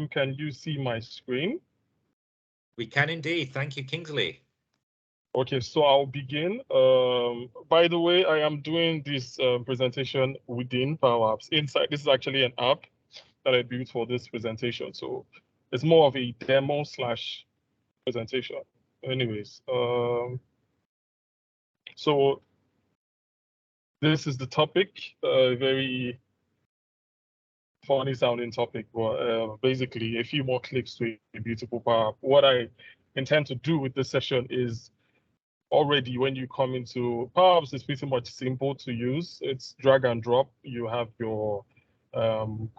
can you see my screen? We can indeed. Thank you, Kingsley. Okay, so I'll begin. By the way, I am doing this presentation within Power Apps. Inside, this is actually an app that I built for this presentation. So it's more of a demo slash presentation. Anyways, so this is the topic, very funny sounding topic, but basically a few more clicks to a beautiful Power App. What I intend to do with this session is already when you come into Power Apps, it's pretty much simple to use. It's drag and drop. You have your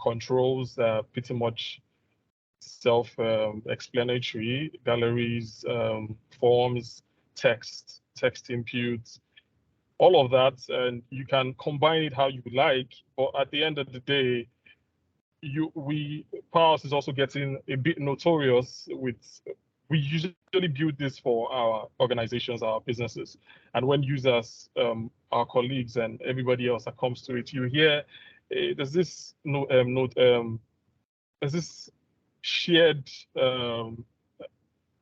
controls that are pretty much self-explanatory, galleries, forms, text inputs, all of that, and you can combine it how you like. But at the end of the day, Power Apps is also getting a bit notorious with. We usually build this for our organizations, our businesses, and when users, our colleagues, and everybody else that comes to it, you hear there's this there's this shared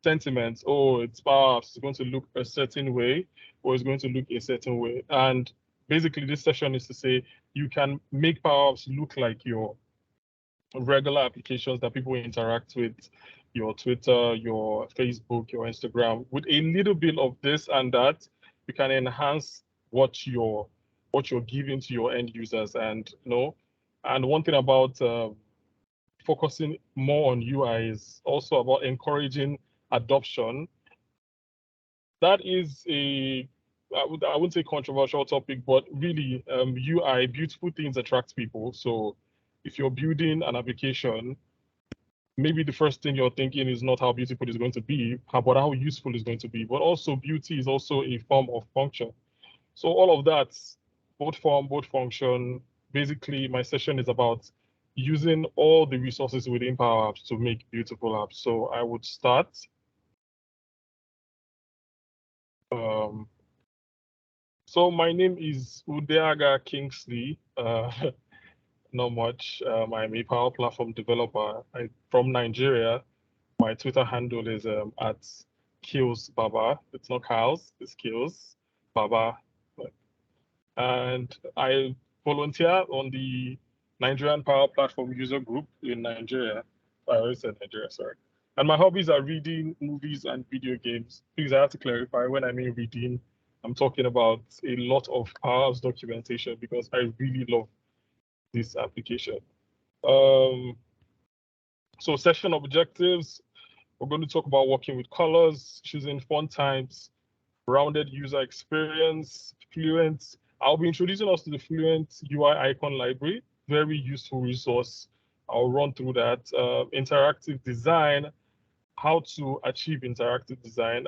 sentiment. Oh, it's Power Apps. It's going to look a certain way, or it's going to look a certain way. And basically, this session is to say you can make Power Apps look like your regular applications that people interact with, your Twitter, your Facebook, your Instagram. With a little bit of this and that, you can enhance what you're giving to your end users. And and one thing about focusing more on UI is also about encouraging adoption. That is I wouldn't say controversial topic, but really UI, beautiful things attract people. So if you're building an application, maybe the first thing you're thinking is not how beautiful it's going to be, but how useful it's going to be. But also beauty is also a form of function. So all of that, both form, both function, basically my session is about using all the resources within Power Apps to make beautiful apps. So I would start. So my name is Udeaga Kingsley. Not much. I'm a Power Platform developer. I'm from Nigeria. My Twitter handle is at Kills Baba. It's not Cows, it's Kills Baba. And I volunteer on the Nigerian Power Platform user group in Nigeria. I always said Nigeria, sorry. And my hobbies are reading, movies, and video games. Please, I have to clarify, when I mean reading, I'm talking about a lot of Power Apps documentation because I really love this application. So session objectives, we're going to talk about working with colors, choosing font types, rounded user experience, Fluent. I'll be introducing us to the Fluent UI icon library, very useful resource. I'll run through that. Interactive design, how to achieve interactive design.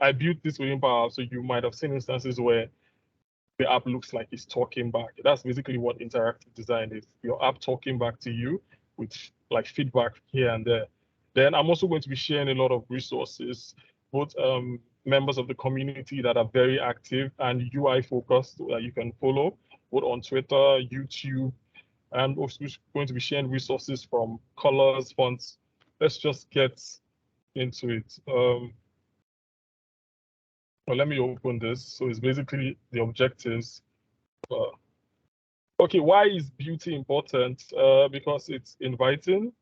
I built this within Power, so you might have seen instances where the app looks like it's talking back. That's basically what interactive design is. Your app talking back to you with like feedback here and there. Then I'm also going to be sharing a lot of resources, both members of the community that are very active and UI focused that you can follow, both on Twitter, YouTube, and also going to be sharing resources from colors, fonts. Let's just get into it. Well, let me open this. So it's basically the objectives. Okay, why is beauty important? Because it's inviting,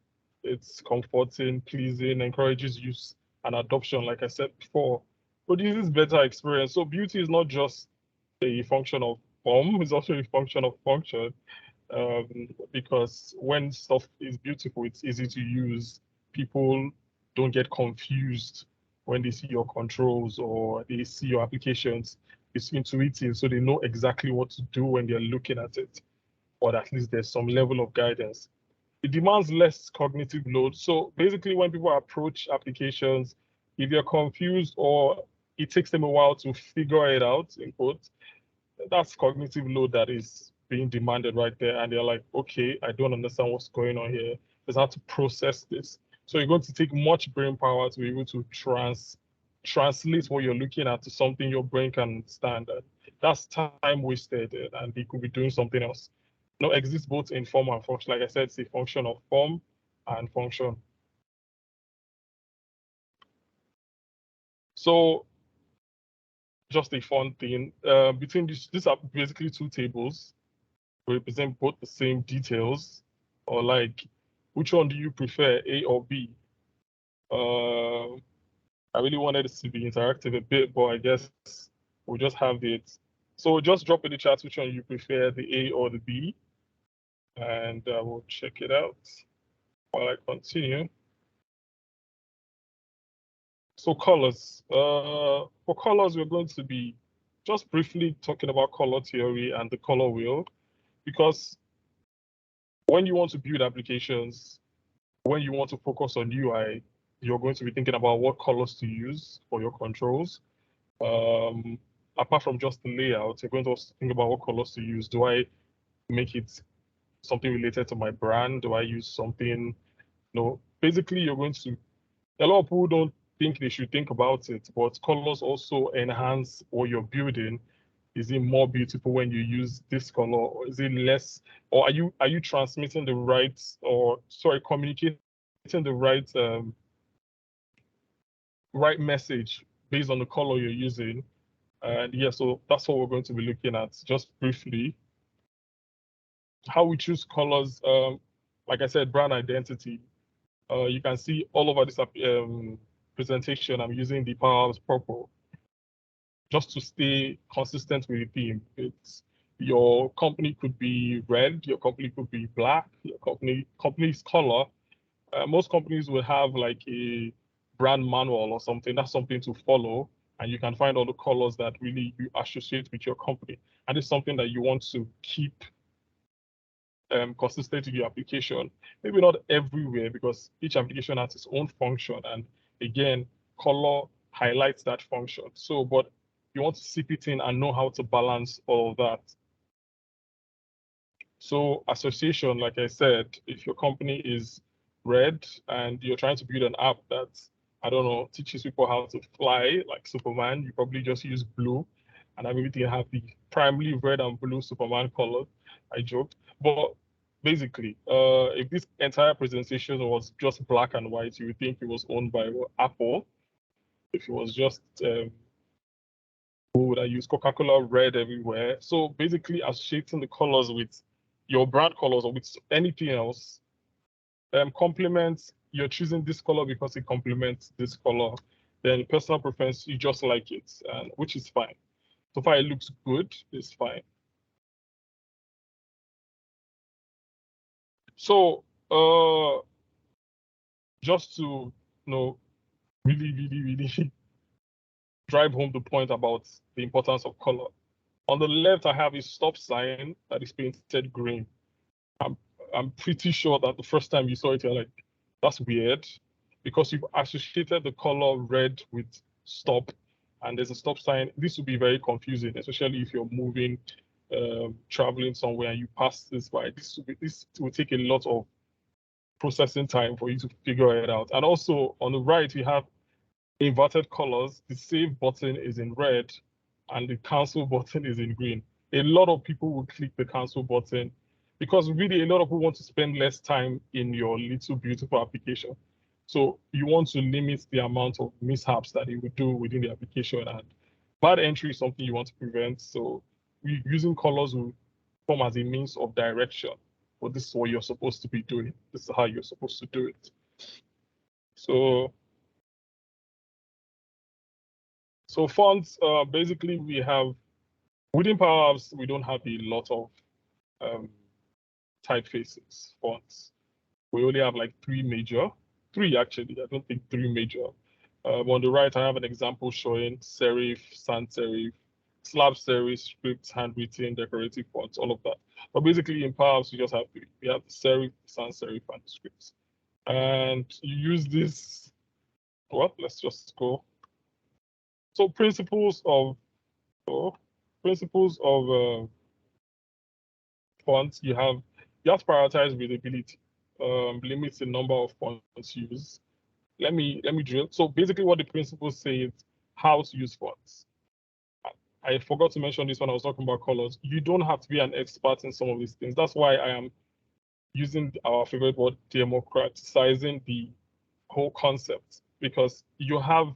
it's comforting, pleasing, encourages use and adoption, like I said before, produces better experience. So beauty is not just a function of form, it's also a function of function. Because when stuff is beautiful, it's easy to use. People don't get confused when they see your controls or they see your applications. It's intuitive, so they know exactly what to do when they're looking at it, or at least there's some level of guidance. It demands less cognitive load. So basically, when people approach applications, if you're confused or it takes them a while to figure it out, in quotes, that's cognitive load that is being demanded right there. And they're like, okay, I don't understand what's going on here. There's how to process this. So you're going to take much brain power to be able to translate what you're looking at to something your brain can understand. And that's time wasted, and they could be doing something else. Exists both in form and function. Like I said, it's a function of form and function. So just a fun thing, between these are basically two tables, represent both the same details, or like, which one do you prefer, A or B? I really wanted this to be interactive a bit, but I guess we'll just have it. So just drop in the chat which one you prefer, the A or the B, and we'll check it out while I continue. So colors. For colors, we're going to be just briefly talking about color theory and the color wheel, because when you want to build applications, when you want to focus on UI, you're going to be thinking about what colors to use for your controls. Apart from just the layout, you're going to also think about what colors to use. Do I make it something related to my brand? Do I use something? No, basically, you're going to. A lot of people don't think they should think about it, but colors also enhance what you're building. Is it more beautiful when you use this color, or is it less? Or are you transmitting the right, or sorry, communicating the right message based on the color you're using? And yeah, so that's what we're going to be looking at just briefly. How we choose colors, like I said, brand identity. You can see all over this presentation, I'm using the Power Apps purple just to stay consistent with the theme. It's your company could be red, your company could be black, your company's color. Most companies will have like a brand manual or something. That's something to follow, and you can find all the colors that really you associate with your company. And it's something that you want to keep consistent with your application. Maybe not everywhere, because each application has its own function, and again, color highlights that function. So, but you want to sip it in and know how to balance all of that. So association, like I said, if your company is red and you're trying to build an app that, I don't know, teaches people how to fly like Superman, you probably just use blue, and everything have the primarily red and blue Superman color. I joked, but basically, if this entire presentation was just black and white, you would think it was owned by Apple. If it was just would I use Coca-Cola red everywhere? So basically associating the colors with your brand colors or with anything else complements, you're choosing this color because it complements this color. Then personal preference, you just like it, and which is fine. So far it looks good, it's fine. So just to really drive home the point about the importance of color. On the left, I have a stop sign that is painted green. I'm pretty sure that the first time you saw it, you're like, that's weird, because you've associated the color red with stop, and there's a stop sign. This would be very confusing, especially if you're moving, traveling somewhere and you pass this by. This will take a lot of processing time for you to figure it out. And also on the right, you have inverted colors. The save button is in red and the cancel button is in green. A lot of people will click the cancel button because really a lot of people want to spend less time in your little beautiful application. So you want to limit the amount of mishaps that it would do within the application, and bad entry is something you want to prevent. So using colors will form as a means of direction. But this is what you're supposed to be doing. This is how you're supposed to do it. So fonts, basically we have, within Power Apps, we don't have a lot of typefaces, fonts. We only have like three actually, I don't think three major. On the right, I have an example showing serif, sans serif, slab serif, script, handwritten, decorative fonts, all of that. But basically in Power Apps, we just have three. We have the serif, sans serif, and the scripts. And you use this, well, let's just go. So principles of fonts, you have to prioritize readability, limit the number of fonts used. Let me drill. So basically what the principles say is how to use fonts. I forgot to mention this when I was talking about colors. You don't have to be an expert in some of these things. That's why I am using our favorite word, democratizing the whole concept, because you have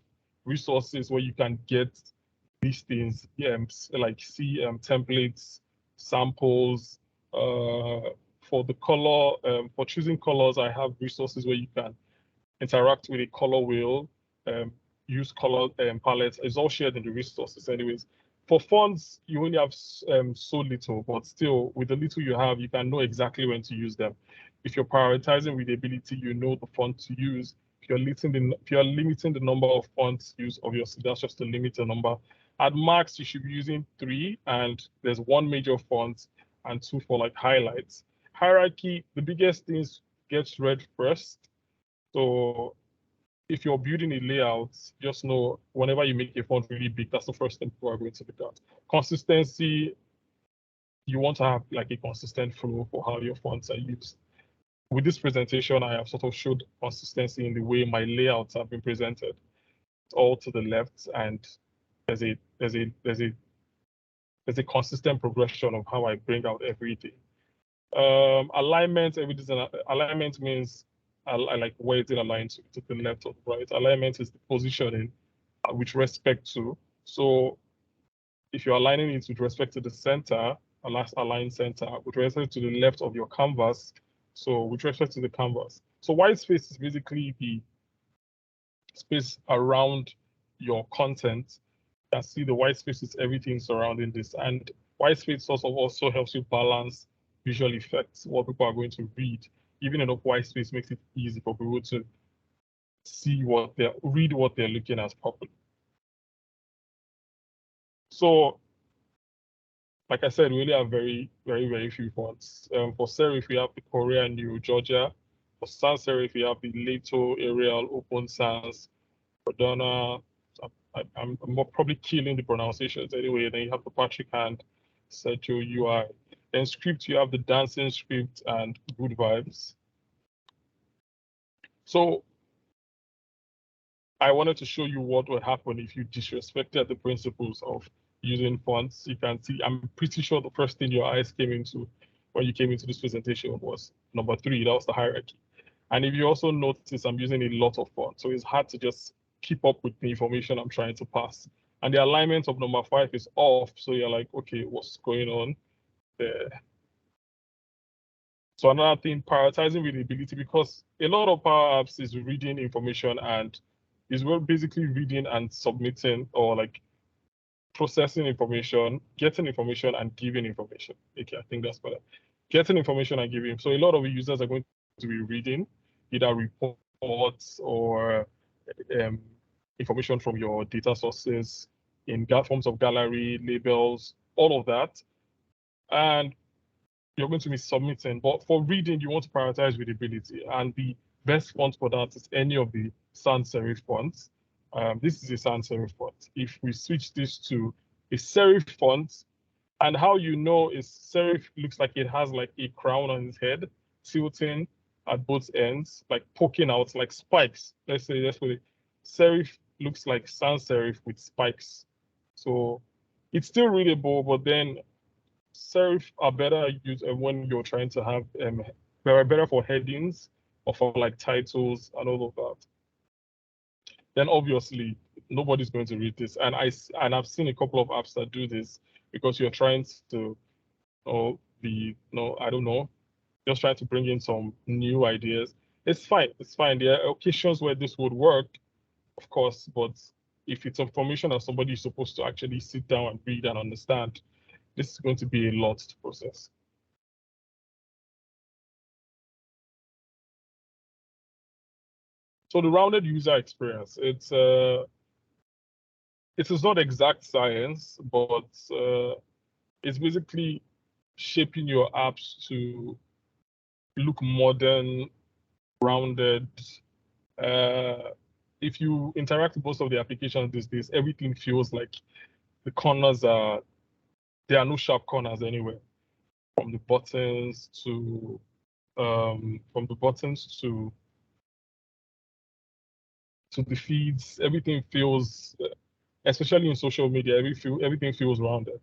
resources where you can get these things, like see templates, samples. For the color, for choosing colors, I have resources where you can interact with a color wheel, use color palettes. It's all shared in the resources anyways. For fonts, you only have so little, but still, with the little you have, you can know exactly when to use them. If you're prioritizing readability, you know the font to use. If you're limiting the number of fonts used, obviously that's just a limited number. At max, you should be using 3, and there's 1 major font and 2 for like highlights. Hierarchy, the biggest things gets read first. So if you're building a layout, just know whenever you make a font really big, that's the first thing people are going to look at. Consistency, you want to have like a consistent flow for how your fonts are used. With this presentation, I have sort of showed consistency in the way my layouts have been presented. It's all to the left, and there's a consistent progression of how I bring out everything. Alignment, alignment means I like where it's aligned to the left or right. Alignment is the positioning with respect to. So if you're aligning it with respect to the center, align center, with respect to the left of your canvas, so with respect to the canvas. So white space is basically the space around your content. You can see the white space is everything surrounding this, and white space also helps you balance visual effects, what people are going to read. Even enough white space makes it easy for people to see read what they're looking at properly. So, like I said, we only have very, very, very few fonts. For serif, we have the Korea New Georgia. For sans serif, we have the Leto, Arial, Open Sans, Cardona. I'm probably killing the pronunciations anyway. Then you have the Patrick Hand, Sergio UI. Then script, you have the Dancing Script and Good Vibes. So I wanted to show you what would happen if you disrespected the principles of using fonts. You can see, I'm pretty sure the first thing your eyes came into when you came into this presentation was number 3, that was the hierarchy. And if you also notice, I'm using a lot of fonts, so it's hard to just keep up with the information I'm trying to pass. And the alignment of number 5 is off, so you're like, okay, what's going on there? So another thing, prioritizing readability, because a lot of Power Apps is reading information and is basically reading and submitting, or like processing information, getting information and giving information. Okay, I think that's better. Getting information and giving. So a lot of users are going to be reading either reports or information from your data sources in forms of gallery, labels, all of that. And you're going to be submitting. But for reading, you want to prioritize readability. And the best font for that is any of the sans serif fonts. This is a sans serif font. If we switch this to a serif font, and how you know is serif looks like it has like a crown on its head, tilting at both ends, like poking out like spikes. Let's put it. Serif looks like sans serif with spikes. So it's still readable, but then serif are better used when you're trying to have they're better for headings or for like titles and all of that. Then obviously nobody's going to read this, and I've seen a couple of apps that do this because you're trying to I don't know, just trying to bring in some new ideas. It's fine. There are occasions where this would work, of course, but if it's information that somebody is supposed to actually sit down and read and understand, this is going to be a lot to process. So the rounded user experience, it is not exact science, but it's basically shaping your apps to look modern, rounded. If you interact with most of the applications these days, everything feels like the corners there are no sharp corners anywhere. From the buttons to the feeds, everything feels, especially in social media, everything feels rounded.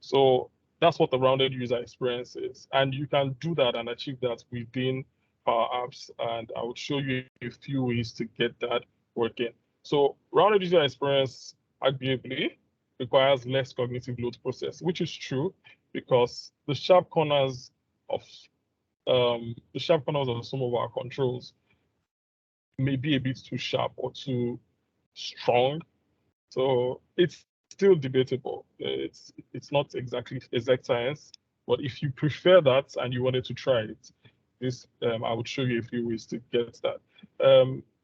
So That's what the rounded user experience is. And you can do that and achieve that within Power Apps. And I would show you a few ways to get that working. So rounded user experience arguably requires less cognitive load to process, which is true because the sharp corners of some of our controls may be a bit too sharp or too strong. So it's still debatable. It's not exactly exact science, but if you prefer that and you wanted to try it, this I would show you a few ways to get that.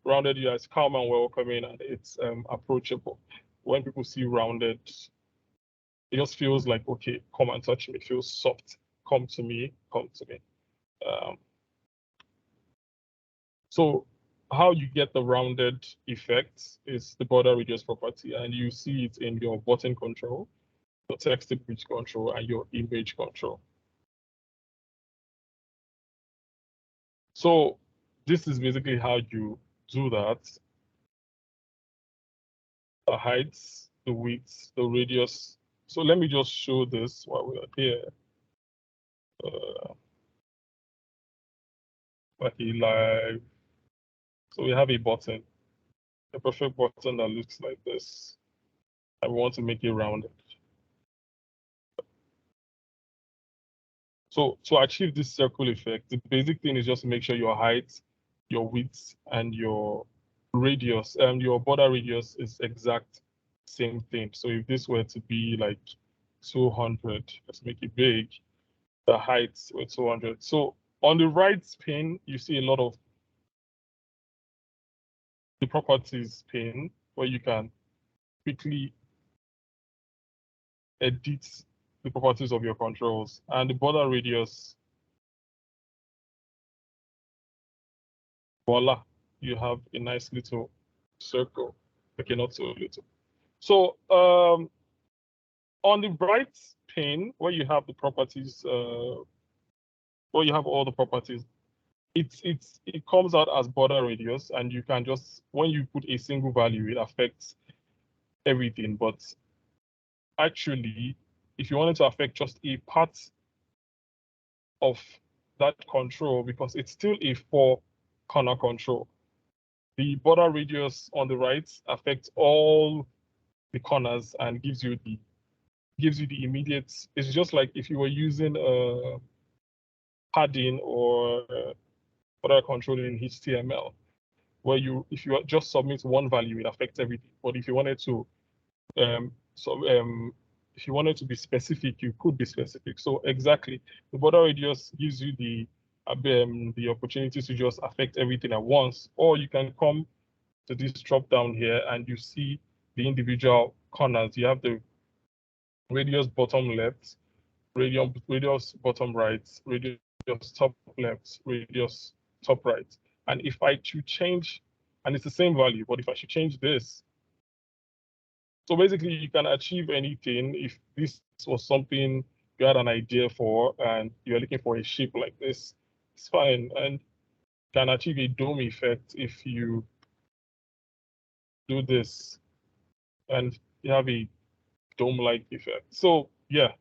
Rounded UI is calm and welcoming, and it's approachable. When people see rounded, it just feels like, okay, come and touch me. It feels soft. Come to me. Come to me. So how you get the rounded effect is the border radius property, and you see it in your button control, your text image control, and your image control. So this is basically how you do that. The heights, the width, the radius. So let me just show this while we are here. Like a live. So we have a button, a perfect button that looks like this. I want to make it rounded. So to achieve this circle effect, the basic thing is just to make sure your height, your width, and your radius, your border radius is exact same thing. So if this were to be like 200, let's make it big, the height were 200. So on the right pane, you see a lot of the properties pane where you can quickly edit the properties of your controls, and the border radius, voila, you have a nice little circle. Okay, not so little. So on the right pane, where you have the properties, where you have all the properties, it comes out as border radius, and you can just, when you put a single value, it affects everything. But actually, if you wanted to affect just a part of that control, because it's still a 4-corner control, the border radius on the right affects all the corners and gives you the immediate. It's just like if you were using padding or border control in HTML, where if you just submit one value, it affects everything. But if you wanted to if you wanted to be specific, you could be specific. So exactly, the border radius gives you the opportunity to just affect everything at once, or you can come to this drop down here and you see the individual corners. You have the radius bottom left, radius bottom right, radius top left, radius top right. And if I should change, and it's the same value, but if I should change this, so basically you can achieve anything. If this was something you had an idea for and you're looking for a shape like this, it's fine. And can achieve a dome effect if you do this and you have a dome-like effect. So yeah,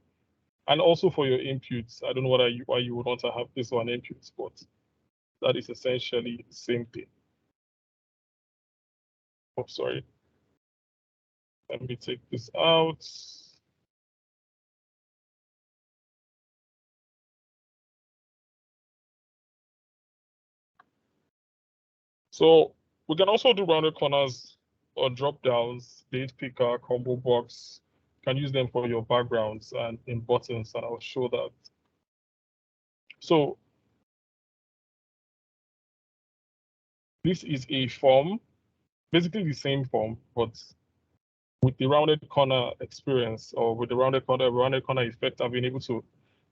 and also for your inputs, I don't know why you would want to have this one inputs, but that is essentially the same thing. Oh, sorry. Let me take this out. So we can also do rounded corners or drop downs, date picker, combo box. You can use them for your backgrounds and in buttons, and I'll show that. So this is a form, basically the same form, but with the rounded corner experience, or with the rounded corner effect, I've been able to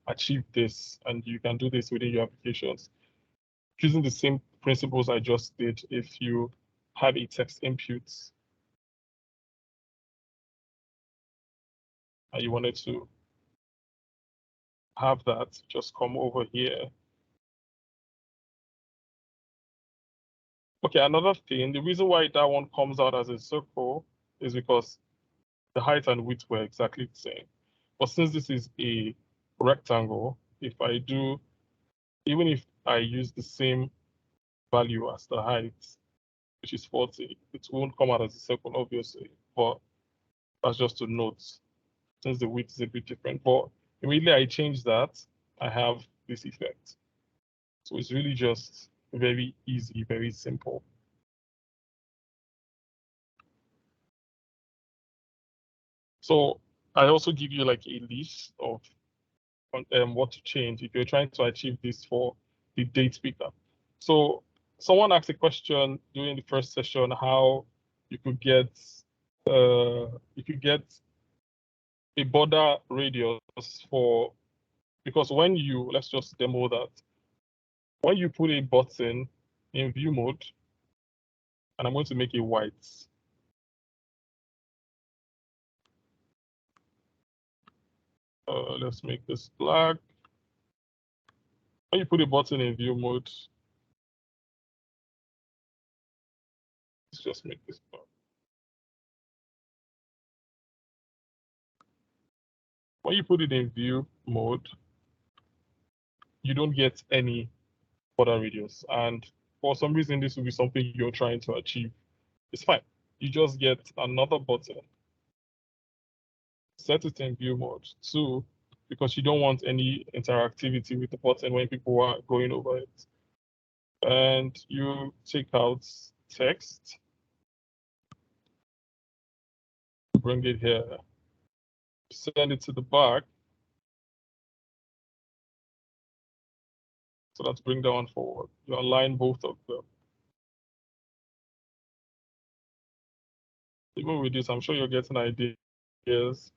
achieve this, and you can do this within your applications using the same principles I just did. If you have a text input and you wanted to have that, just come over here. Okay, another thing, the reason why that one comes out as a circle is because the height and width were exactly the same. But since this is a rectangle, even if I use the same value as the height, which is 40, it won't come out as a circle, obviously, but that's just to note, since the width is a bit different. But immediately I change that, I have this effect. So it's really just very easy, very simple. So I also give you like a list of what to change if you're trying to achieve this for the date picker. So someone asked a question during the first session how you could get a border radius because when let's just demo that. When you put a button in view mode, and I'm going to make it white. Let's make this black. When you put a button in view mode, let's just make this black. When you put it in view mode, you don't get any border radius. And for some reason, this will be something you're trying to achieve. It's fine. You just get another button. Set it in view mode 2, because you don't want any interactivity with the button when people are going over it. And you take out text, bring it here, send it to the back. So let's bring that one forward. You align both of them. Even with this, I'm sure you're getting ideas.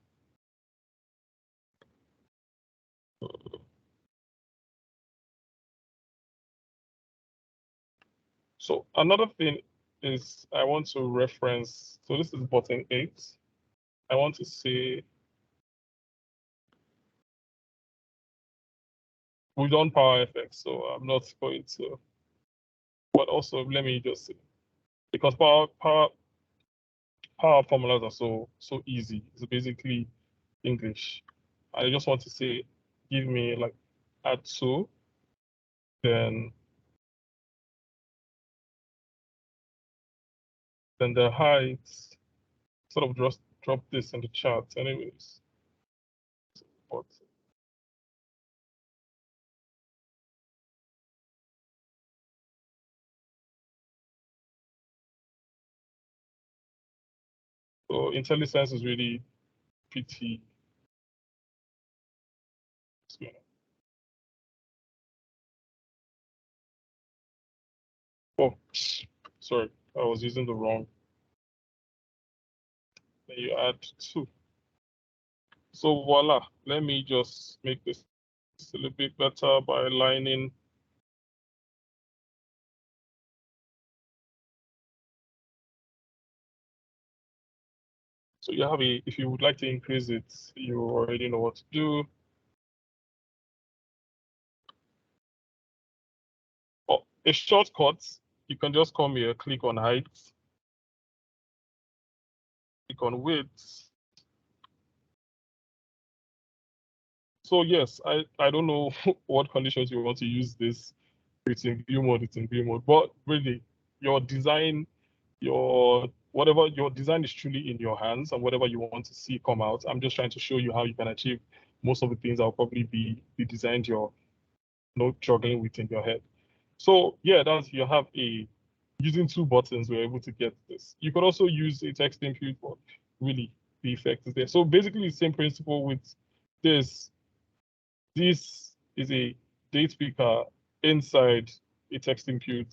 So another thing is I want to reference, so this is button 8. I want to say, we've done power FX, so I'm not going to, but also let me just say, because power formulas are so easy. It's basically English. I just want to say, give me like add 2, then the height, sort of just drop this in the chart anyways. But so IntelliSense is really pretty small. Oh, sorry, I was using the wrong. Then you add 2. So voila, let me just make this a little bit better by aligning. So you have if you would like to increase it, you already know what to do. Oh, a shortcut, you can just come here, click on height, click on width. So yes, I don't know what conditions you want to use this. It's in view mode, but really your design, whatever your design is truly in your hands, and whatever you want to see come out. I'm just trying to show you how you can achieve most of the things that'll probably be designed you're struggling with in your head. So yeah, you have using 2 buttons, we're able to get this. You could also use a text input, but really the effect is there. So basically the same principle with this. This is a date picker inside a text input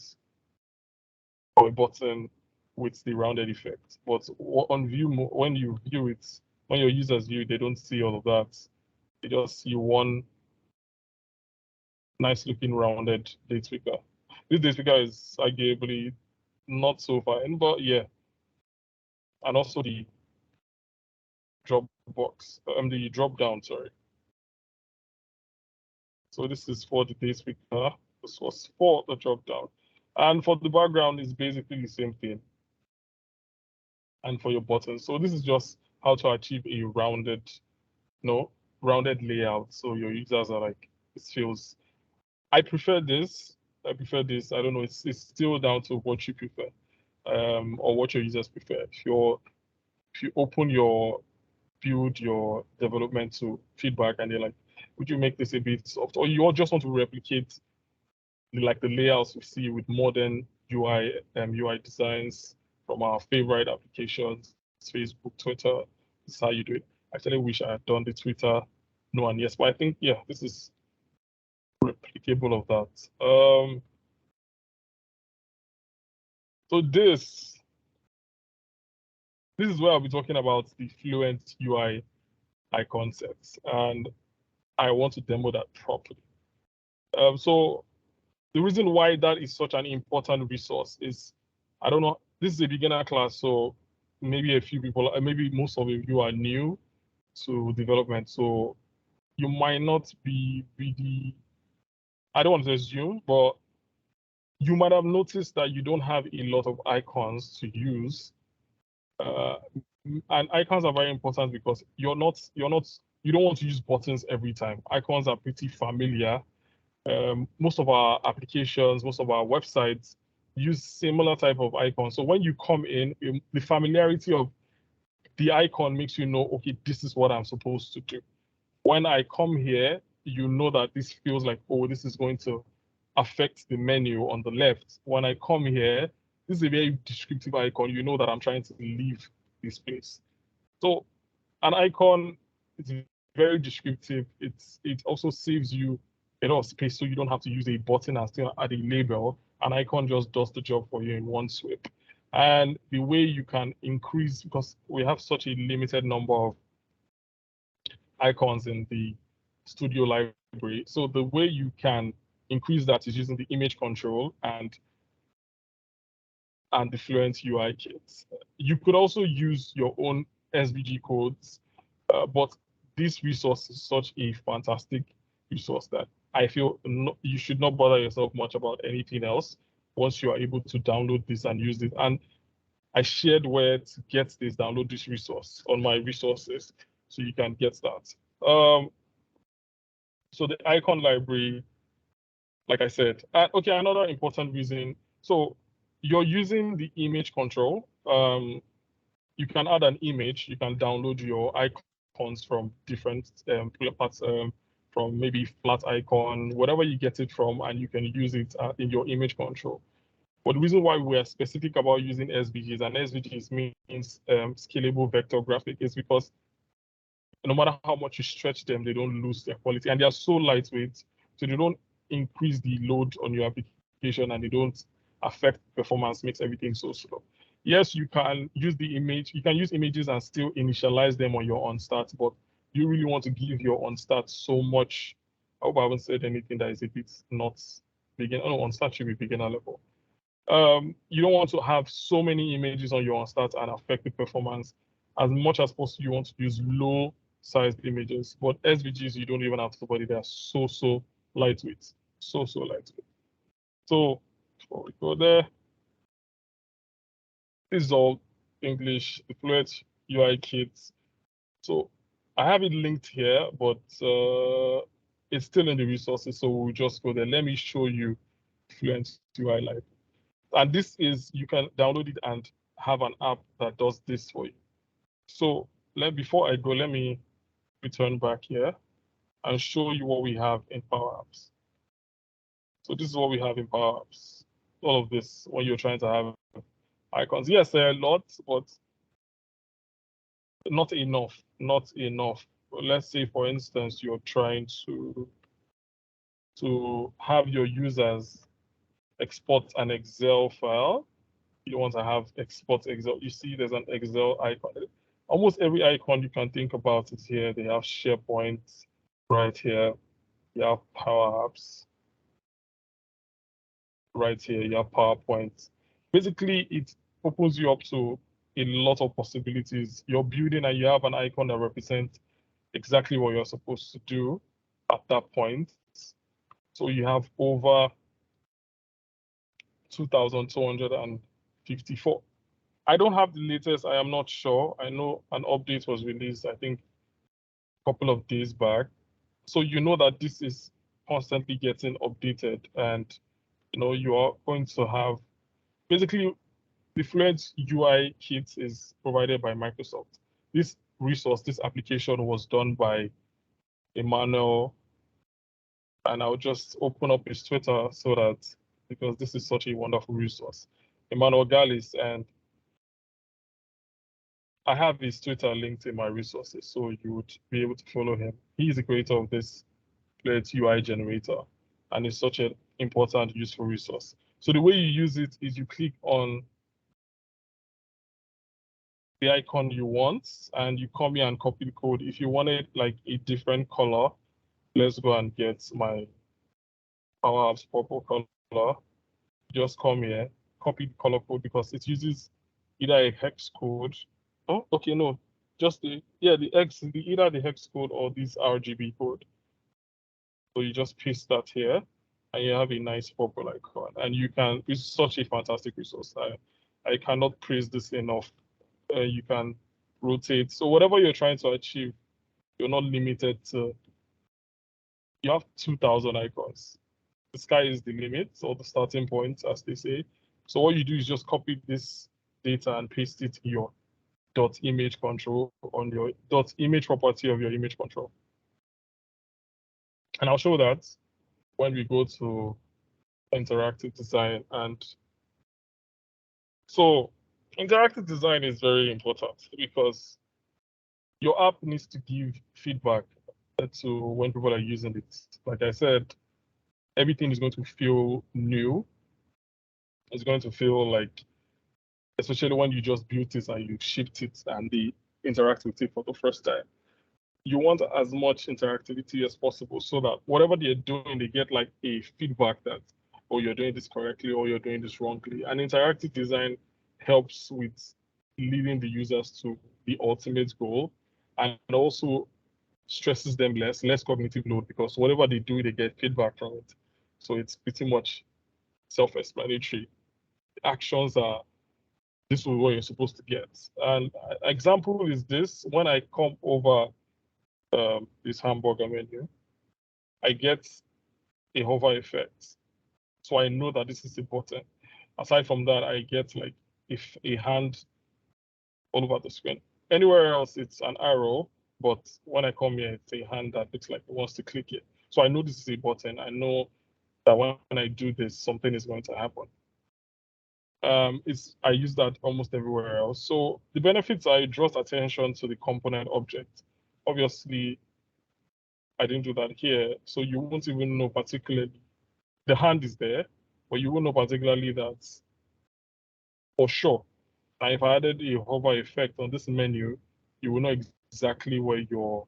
or a button with the rounded effect. But on view, when you view it, when your users view it, they don't see all of that. They just see one nice looking rounded date picker. This date picker is arguably not so fine, but yeah. And also the drop down, sorry. So this is for the date picker. This was for the drop down. And for the background, it's basically the same thing. And for your button. So this is just how to achieve a rounded, rounded layout, so your users are like, it feels. I prefer this. I prefer this. I don't know. It's still down to what you prefer, or what your users prefer. If you open your build your development to feedback and they're like, would you make this a bit soft, or you all just want to replicate like the layouts we see with modern UI designs from our favorite applications, Facebook, Twitter. This is how you do it. I actually wish I had done the Twitter no and yes, but I think this is replicable of that. So this is where I'll be talking about the fluent UI icon sets, and I want to demo that properly. So the reason why that is such an important resource is, I don't know, this is a beginner class, so maybe a few people, maybe most of you are new to development, so you might not be really, I don't want to assume, but you might have noticed that you don't have a lot of icons to use. And icons are very important because you don't want to use buttons every time. Icons are pretty familiar. Most of our applications, most of our websites use similar type of icons. So when you come in, the familiarity of the icon makes you know, okay, this is what I'm supposed to do. When I come here, you know that this feels like, oh, this is going to affect the menu on the left. When I come here, this is a very descriptive icon. You know that I'm trying to leave this place. So an icon is very descriptive. It also saves you a lot of space, so you don't have to use a button and still add a label. An icon just does the job for you in one sweep. And the way you can increase, because we have such a limited number of icons in the studio library, so the way you can increase that is using the image control and the Fluent UI kits. You could also use your own SVG codes, but this resource is such a fantastic resource that I feel you should not bother yourself much about anything else once you are able to download this and use it. And I shared where to get this, download this resource on my resources, so you can get that. So the icon library, like I said, okay, another important reason. So you're using the image control. You can add an image. You can download your icons from different parts, from maybe flat icon, whatever you get it from, and you can use it in your image control. But the reason why we are specific about using SVGs, and SVGs means scalable vector graphic, is because no matter how much you stretch them, they don't lose their quality, and they are so lightweight, so they don't increase the load on your application, and they don't affect performance, makes everything so slow. Yes, you can use the image, you can use images and still initialize them on your onStart, but you really want to give your onStart so much. I hope I haven't said anything that is a bit not beginner. Oh, onStart should be beginner level. You don't want to have so many images on your onStart and affect the performance. As much as possible, you want to use low sized images, but SVGs, you don't even have to body. They're so lightweight, so lightweight. So before we go there, this is all English, the Fluent UI kits. So I have it linked here, but it's still in the resources, so we'll just go there. Let me show you Fluent UI Live. And this is, you can download it and have an app that does this for you. So before I go, let me return back here and show you what we have in Power Apps. So this is what we have in Power Apps. All of this when you're trying to have icons. Yes, there are a lot, but not enough. Not enough. Let's say, for instance, you're trying to have your users export an Excel file. You want to have export Excel. You see there's an Excel icon. Almost every icon you can think about is here. They have SharePoint right here. You have Power Apps right here. You have PowerPoint. Basically, it opens you up to a lot of possibilities. You're building and you have an icon that represents exactly what you're supposed to do at that point. So you have over 2,254. I don't have the latest. I am not sure. I know an update was released, I think, a couple of days back. So you know that this is constantly getting updated, and you are going to have basically the Fluent UI kit is provided by Microsoft. This resource, this application was done by Emmanuel, and I'll just open up his Twitter so that, because this is such a wonderful resource, Emmanuel Gallis, and I have his Twitter linked in my resources, so you would be able to follow him. He is the creator of this Fluent UI generator, and it's such an important, useful resource. So the way you use it is you click on the icon you want, and you come here and copy the code. If you wanted like a different color, let's go and get my Power Apps purple color. Just come here, copy the color code because it uses either a hex code. Oh, okay, no, just the either the hex code or this RGB code. So you just paste that here, and you have a nice purple icon. And it's such a fantastic resource. I cannot praise this enough. You can rotate. So whatever you're trying to achieve, you're not limited to. You have 2,000 icons. The sky is the limit, or the starting point, as they say. So what you do is just copy this data and paste it in your .image control on your .image property of your image control. And I'll show that when we go to interactive design. And so interactive design is very important because your app needs to give feedback to when people are using it. Like I said, everything is going to feel new. It's going to feel like, especially when you just built it and you shipped it and they interact with it for the first time. You want as much interactivity as possible so that whatever they're doing, they get like a feedback that, oh, you're doing this correctly or you're doing this wrongly. And interactive design helps with leading the users to the ultimate goal, and also stresses them less cognitive load, because whatever they do, they get feedback from it. So it's pretty much self-explanatory. Actions are, this is what you're supposed to get. And example is this: when I come over this hamburger menu, I get a hover effect. So I know that this is a button. Aside from that, I get like if a hand all over the screen. Anywhere else, it's an arrow, but when I come here, it's a hand that looks like it wants to click it. So I know this is a button. I know that when I do this, something is going to happen. I use that almost everywhere else. So the benefits are it draws attention to the component object. Obviously, I didn't do that here, so you won't even know particularly. The hand is there, but you won't know particularly that for sure. And if I added a hover effect on this menu, you will know exactly where the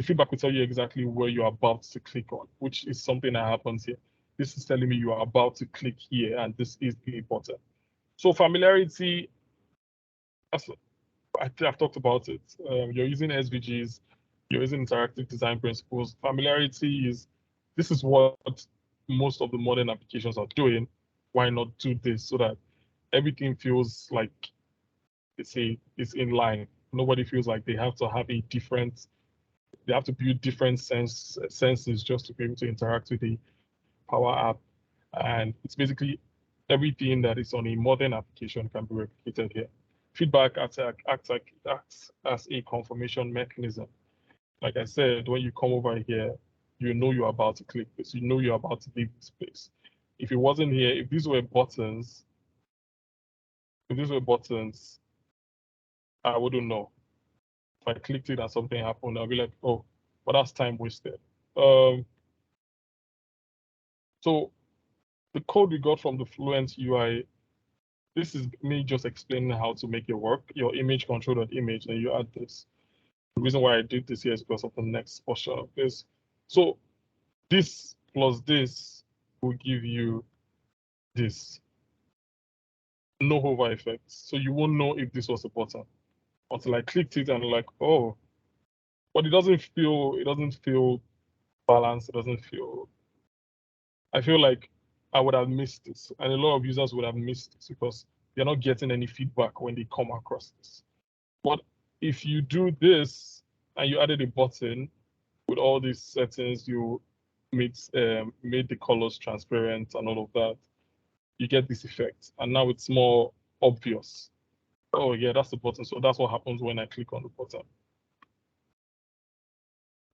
feedback will tell you exactly where you're about to click on, which is something that happens here. This is telling me you are about to click here, and this is the button. So familiarity, I've talked about it. You're using SVGs, you're using interactive design principles. Familiarity this is what most of the modern applications are doing. Why not do this so that everything feels like it's in line? Nobody feels like they have to build different senses just to be able to interact with the Power App. And it's basically everything that is on a modern application can be replicated here. Feedback acts as a confirmation mechanism. Like I said, when you come over here, you know you're about to click this. You know you're about to leave this place. If it wasn't here, if these were buttons, I wouldn't know. If I clicked it and something happened, I'll be like, oh, but that's time wasted. So the code we got from the Fluent UI, this is me just explaining how to make it work. Your image control.image, and you add this. The reason why I did this here is because of the next portion of this. So this plus this will give you this. No hover effects. So you won't know if this was a button until I clicked it and like, oh, but it doesn't feel balanced. It doesn't feel, I feel like I would have missed this, and a lot of users would have missed this because they're not getting any feedback when they come across this. But if you do this and you added a button with all these settings, you made the colors transparent and all of that, you get this effect. And now it's more obvious. Oh yeah, that's the button. So that's what happens when I click on the button.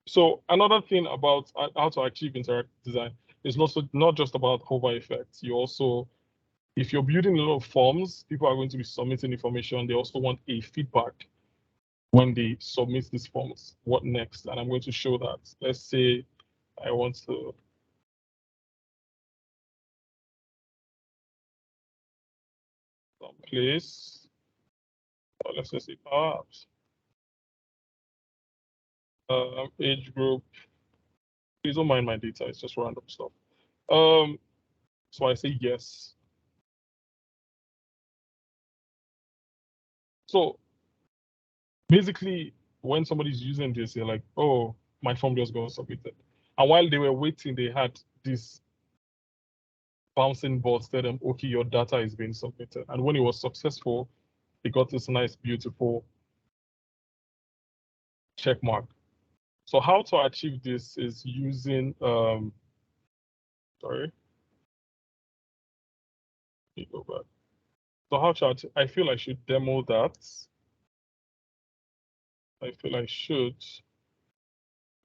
So another thing about how to achieve interactive design is also not just about hover effects. You also, if you're building a lot of forms, people are going to be submitting information. They also want a feedback when they submit these forms. What next? And I'm going to show that. Let's say I want to someplace, or let's just say perhaps age group. Please don't mind my data. It's just random stuff. So I say yes. So basically, when somebody's using this, they're like, oh, my form just got submitted. And while they were waiting, they had this bouncing board tell them, okay, your data is being submitted. And when it was successful, they got this nice, beautiful check mark. So how to achieve this is using, sorry, let me go back. So how to, I feel I should demo that. I feel I should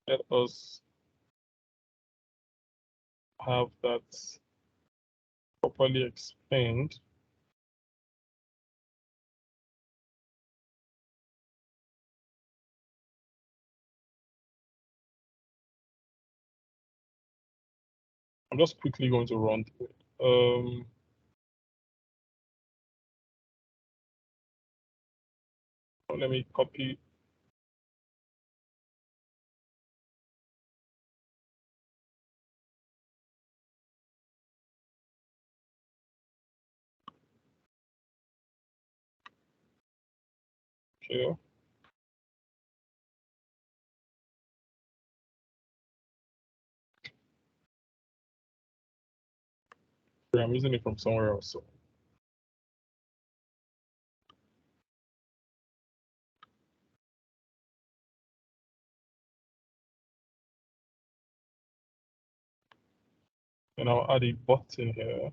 let us have that properly explained. I'm just quickly going to run through it. Let me copy. Okay. I'm using it from somewhere else. So. And I'll add a button here.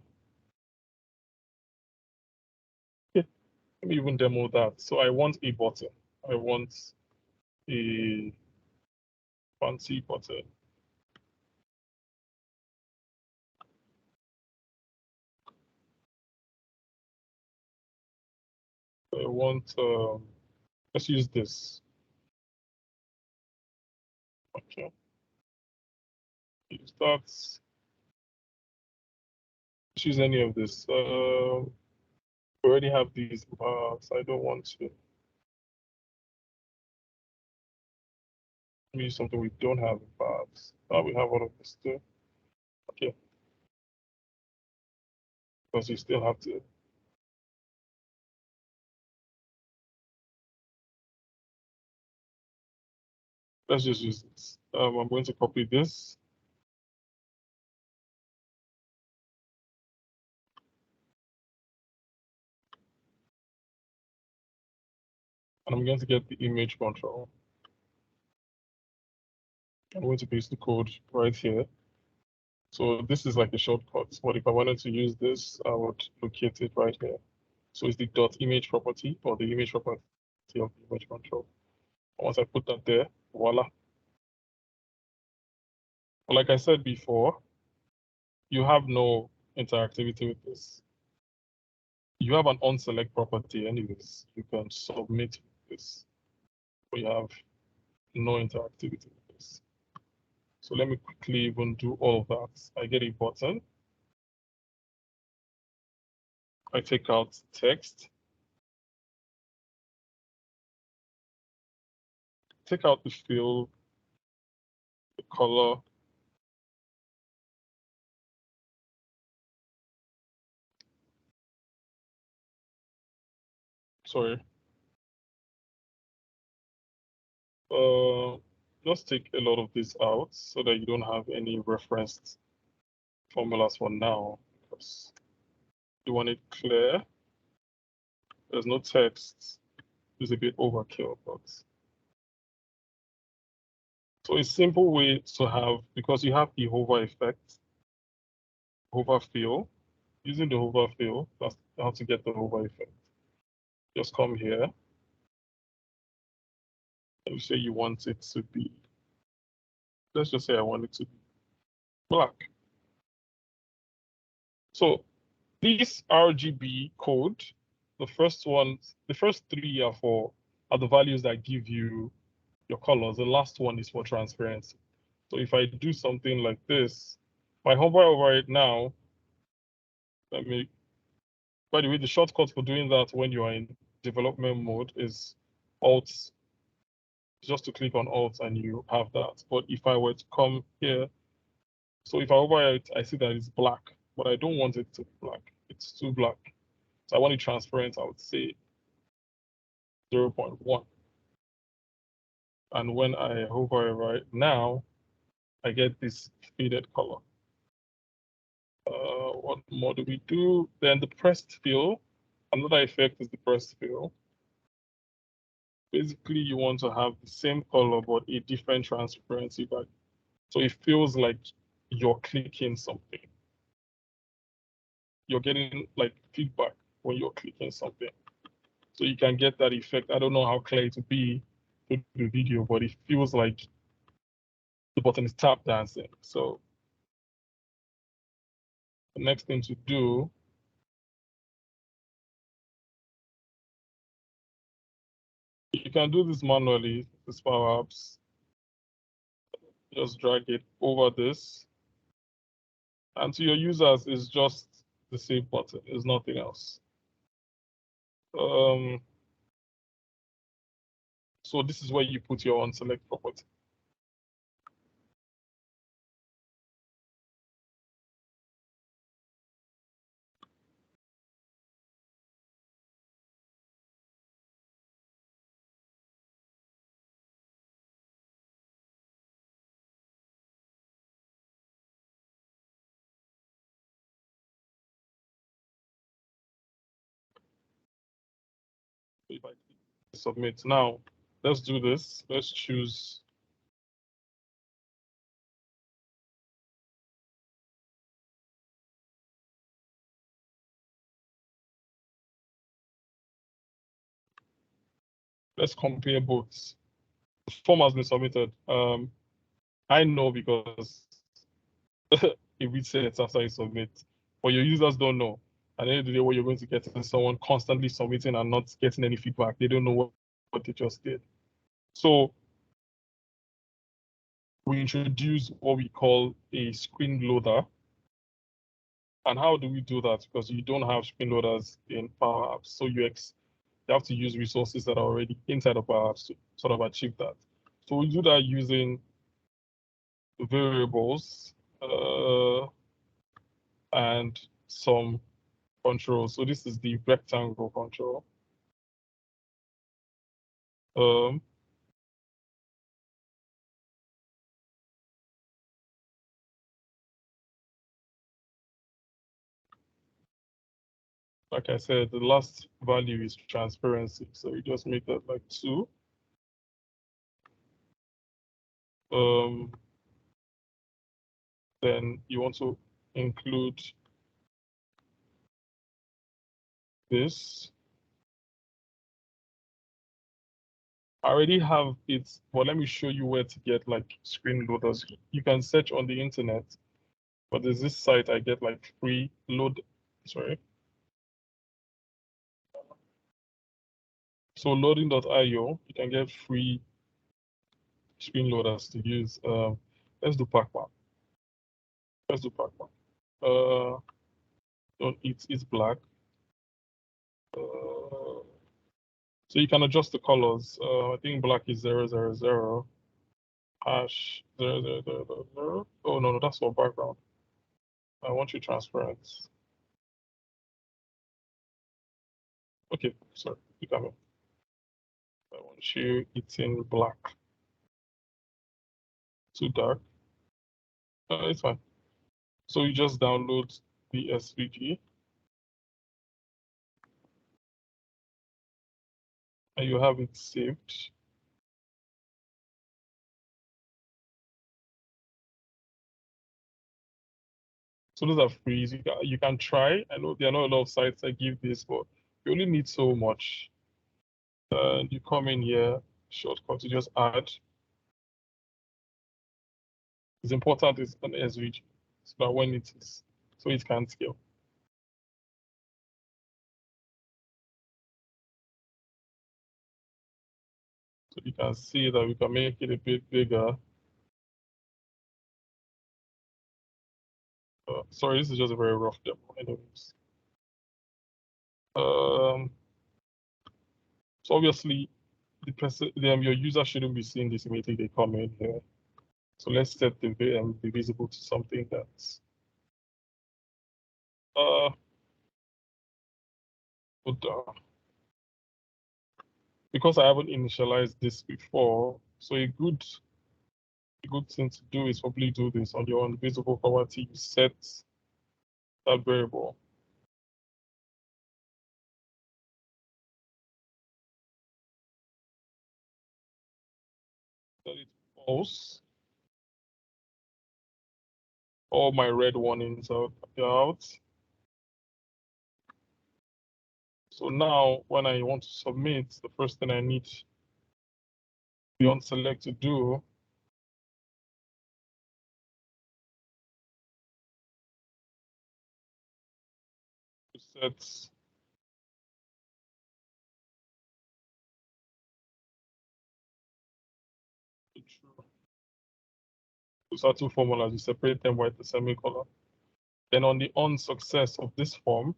Okay. Let me even demo that. So I want a button. I want a fancy button. I want, let's use this. Okay. Use that. Let's use any of this. We already have these parts. I don't want to use something we don't have in parts. We have all of this too. Okay. Because you still have to. Let's just use this. I'm going to copy this. And I'm going to get the image control. I'm going to paste the code right here. So this is like a shortcut, but if I wanted to use this, I would locate it right here. So it's the dot image property or the image property of the image control. Once I put that there, voila. But like I said before, you have no interactivity with this. You have an onSelect property anyways. You can submit this, but you have no interactivity with this. So let me quickly even do all of that. I get a button. I take out text. Take out the fill, the color. Sorry. Just take a lot of this out so that you don't have any referenced formulas for now, because you want it clear. There's no text. It's a bit overkill, but So a simple way to have, because you have the hover effect, hover fill, using the hover fill, that's how to get the hover effect. Just come here, and you say you want it to be, let's just say I want it to be black. So this RGB code, the first three are the values that give you your colors. The last one is for transparency. So if I do something like this, if I hover over it now, by the way, the shortcut for doing that when you are in development mode is Alt, just to click on Alt and you have that. But if I were to come here, so if I hover it, I see that it's black, but I don't want it to be black. It's too black. So I want it transparent, I would say 0.1. And when I hover it right now, I get this faded color. What more do we do? Then the pressed fill. Another effect is the pressed fill. Basically, you want to have the same color, but a different transparency value. So it feels like you're clicking something. You're getting like feedback when you're clicking something. So you can get that effect. I don't know how clear it will be to the video, but it feels like the button is tap dancing. So the next thing to do, you can do this manually, this power apps. Just drag it over this. And to your users, it's just the save button, it's nothing else. So this is where you put your unselect property. If I click submit now, let's do this. Let's choose. Let's compare both. The form has been submitted. I know because if it says after you submit, but your users don't know. At the end of the day, what you're going to get is someone constantly submitting and not getting any feedback. They don't know what they just did. So we introduce what we call a screen loader. And how do we do that? Because you don't have screen loaders in Power Apps. So you have to use resources that are already inside of Power Apps to sort of achieve that. So we do that using variables and some control. So this is the rectangle control. Like I said, the last value is transparency. So you just make that like 2. Then you want to include this. I already have it, but let me show you where to get like screen loaders. You can search on the internet, but there's this site I get like free load. Sorry. So loading.io, you can get free screen loaders to use. Let's do Pac-Man. Let's do Pac-Man. It's black. So you can adjust the colors. I think black is 000, hash 0000. Oh no, that's for background. I want you transparent. Okay, sorry, you come in. I want you it's in black. Too dark. It's fine. So you just download the SVG and you have it saved. So those are free. You can try. I know there are not a lot of sites that give this, but you only need so much. And you come in here, shortcut, you just add. It's important it's an SVG so that when it is, so it can scale. So you can see that we can make it a bit bigger. Sorry, this is just a very rough demo. Anyways. So obviously, your user shouldn't be seeing this immediately they come in here. So let's set the be visible to something that's put down. Because I haven't initialized this before, so a good thing to do is probably do this on your own visible property. You set that variable. Set it false. All my red warnings are out. So now when I want to submit, the first thing I need the on select to do is set to true. Those are two formulas. You separate them with the semicolon. Then on the on success of this form,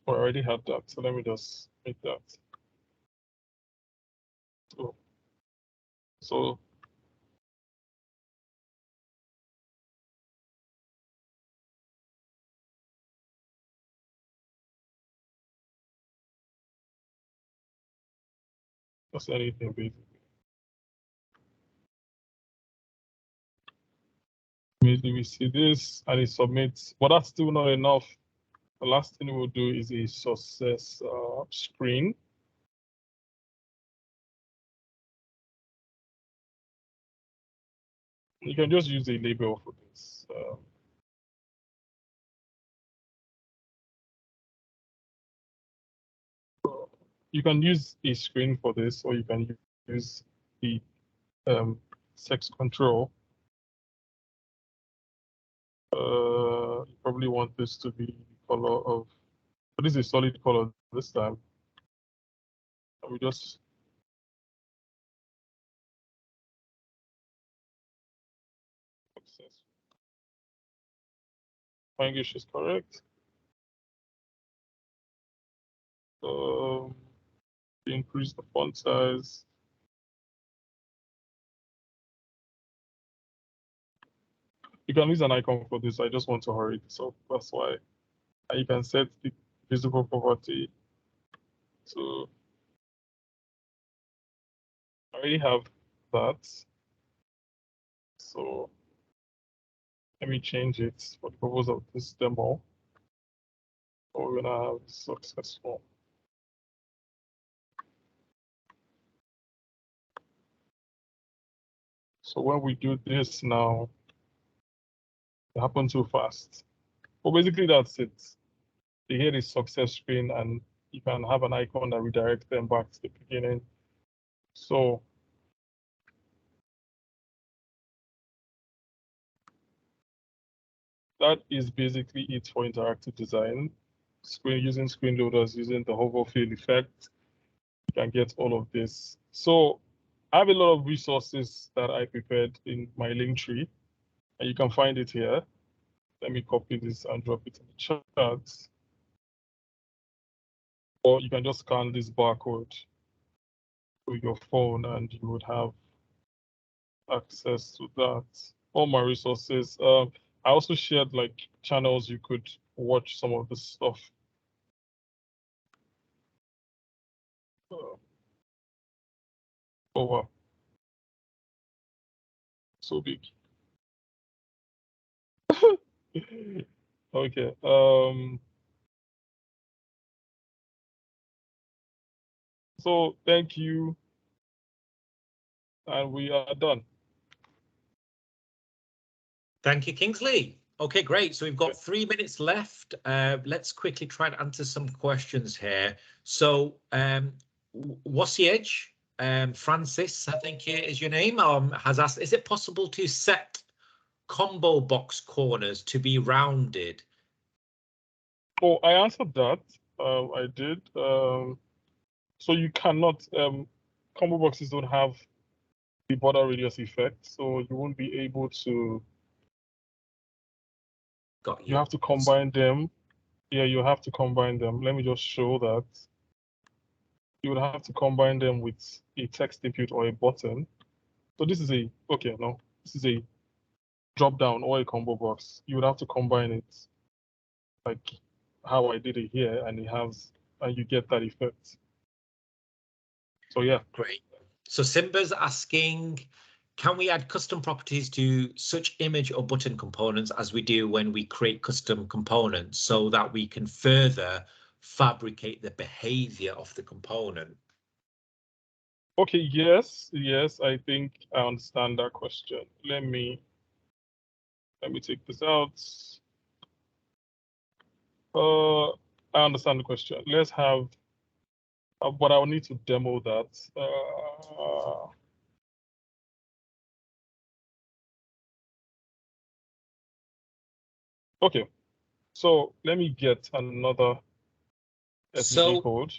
I already had that. So let me just make that. So just anything basically. Immediately we see this and it submits, but that's still not enough. The last thing we'll do is a success screen. You can just use a label for this. You can use a screen for this, or you can use the sex control. You probably want this to be the color of, but this is a solid color this time. And we just success. My English is correct. Increase the font size. You can use an icon for this. I just want to hurry this up. That's why. And you can set the visible property to, I already have that. So let me change it for the purpose of this demo. So we're gonna have successful. So when we do this now, it happens too fast. But basically that's it. They hit a success screen and you can have an icon that redirects them back to the beginning. So that is basically it for interactive design. Using screen loaders, using the hover fill effect, you can get all of this. So I have a lot of resources that I prepared in my link tree, and you can find it here. Let me copy this and drop it in the chat. Or you can just scan this barcode to your phone and you would have access to that. All my resources. I also shared like channels you could watch some of this stuff. Over. So big. Okay. So thank you, and we are done. Thank you, Kingsley. Okay, great. So we've got 3 minutes left. Let's quickly try and answer some questions here. So, what's the edge? Francis, I think is your name, has asked, is it possible to set combo box corners to be rounded? Oh, I answered that. I did. So you cannot, combo boxes don't have the border radius effect, so you won't be able to. Got you. You have to combine them. Yeah, you have to combine them. Let me just show that. You would have to combine them with a text input or a button. So this is this is a drop down or a combo box. You would have to combine it like how I did it here, and you get that effect. So yeah. Great. So Simba's asking, can we add custom properties to such image or button components as we do when we create custom components so that we can further fabricate the behavior of the component? Okay, yes, I think I understand that question. Let me take this out. I understand the question. Let's have, but I will need to demo that. Okay, so let me get another SVG code.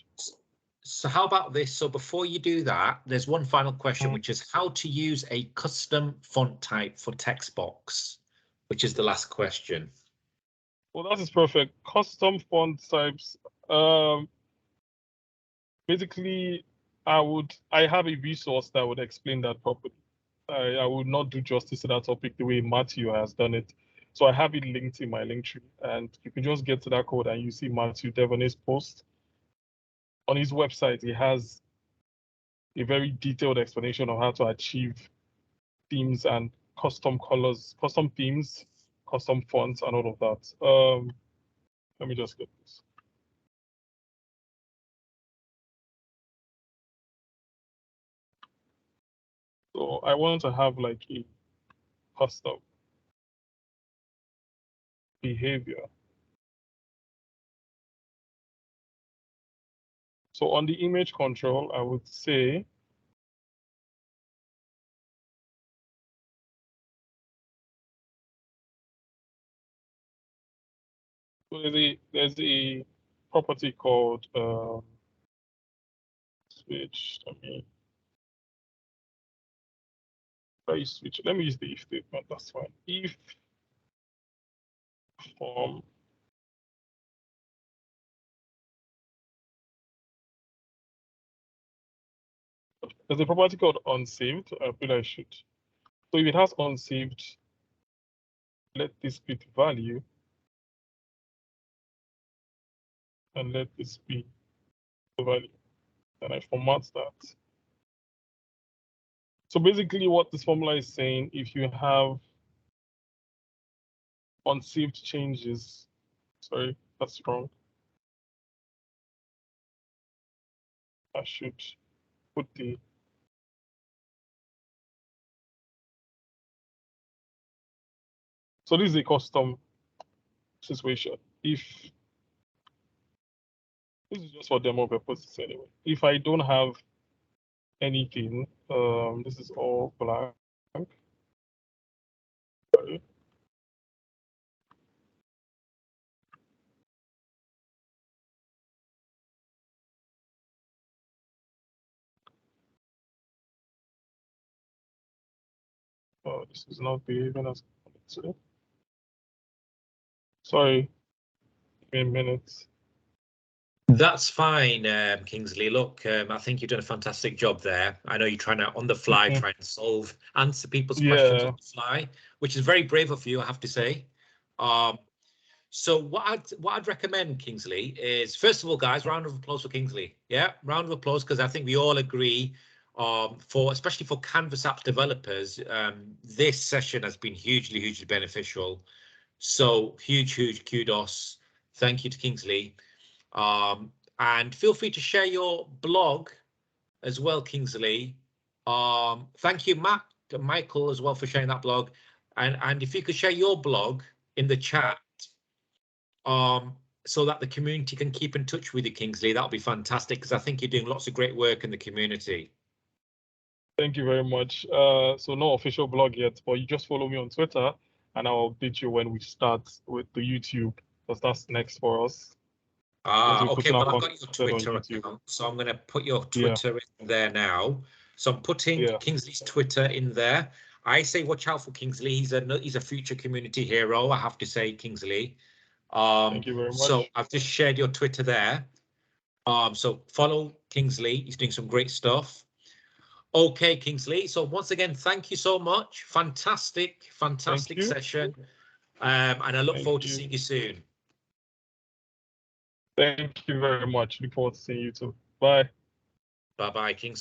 So how about this? So before you do that, there's one final question, which is how to use a custom font type for text box, which is the last question. Well, that is perfect. Custom font types. Basically, I have a resource that would explain that properly. I would not do justice to that topic the way Matthew has done it. So I have it linked in my link tree, and you can just get to that code and you see Matthew Devonay's post. On his website, he has a very detailed explanation of how to achieve themes and custom colors, custom themes, custom fonts, and all of that. Let me just get this. So I want to have like a custom behavior. So on the image control, I would say there's a property called switch. Let me use the if statement. That's fine. If form there's a property called unsaved. I feel I should. So if it has unsaved, let this be the value, and let this be the value. And I format that. So basically what this formula is saying, if you have unsaved changes, sorry, that's wrong. I should put the so this is a custom situation. If this is just for demo purposes anyway. If I don't have anything, this is all blank. Sorry. Oh, this is not behaving as so. Sorry, give me a minute. That's fine, Kingsley. Look, I think you've done a fantastic job there. I know you're trying to, on the fly, try and answer people's questions on the fly, which is very brave of you, I have to say. So what I'd recommend, Kingsley, is first of all, guys, round of applause for Kingsley. Yeah, round of applause, because I think we all agree, especially for Canvas app developers, this session has been hugely beneficial. So huge kudos. Thank you to Kingsley. And feel free to share your blog as well, Kingsley. Thank you, Michael, as well, for sharing that blog. And if you could share your blog in the chat, so that the community can keep in touch with you, Kingsley, that would be fantastic, because I think you're doing lots of great work in the community. Thank you very much. So no official blog yet, but you just follow me on Twitter, and I'll update you when we start with the YouTube, because that's next for us. Okay, well, I've got your Twitter account, so I'm going to put your Twitter in there now. So I'm putting Kingsley's Twitter in there. I say watch out for Kingsley. He's a future community hero, I have to say, Kingsley. Thank you very much. So I've just shared your Twitter there. So follow Kingsley. He's doing some great stuff. Okay, Kingsley. So once again, thank you so much. Fantastic session. And I look forward to seeing you soon. Thank you very much. Look forward to seeing you too. Bye. Bye-bye, Kingsley.